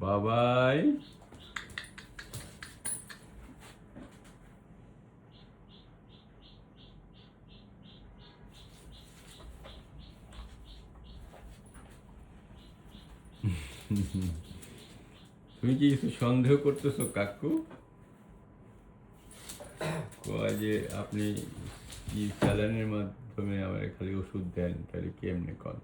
বাবাই তুমি কি কিছু সন্দেহ করতেছো কাকু? কয় যে আপনি কি স্যালাইনের মাধ্যমে আমার খালি ওষুধ দেন, তাহলে কেমনে কন?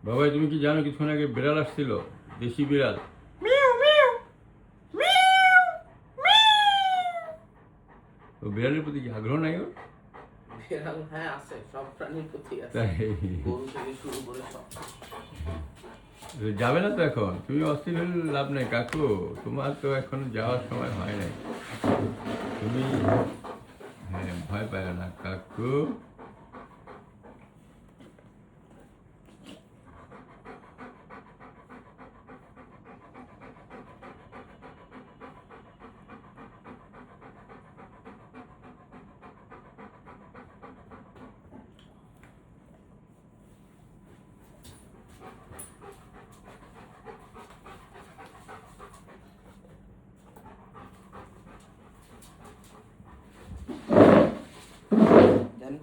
বাবাই তুমি কি জানো কিছুক্ষণ আগে বিড়াল আসছিল, দেশি বিড়াল। তো বিড়ালের প্রতি কি আগ্রহ নাই ওর? বিড়াল হ্যাঁ আছে, সব প্রাণীর প্রতি আছে, তাই গরু থেকে শুরু করে সব। যাবে না তো এখন? তুমি অস্থির হলে লাভ নাই কাকু, তোমার তো এখন যাওয়ার সময় হয় নাই। তুমি হ্যাঁ ভয় পায় না কাকু। দেন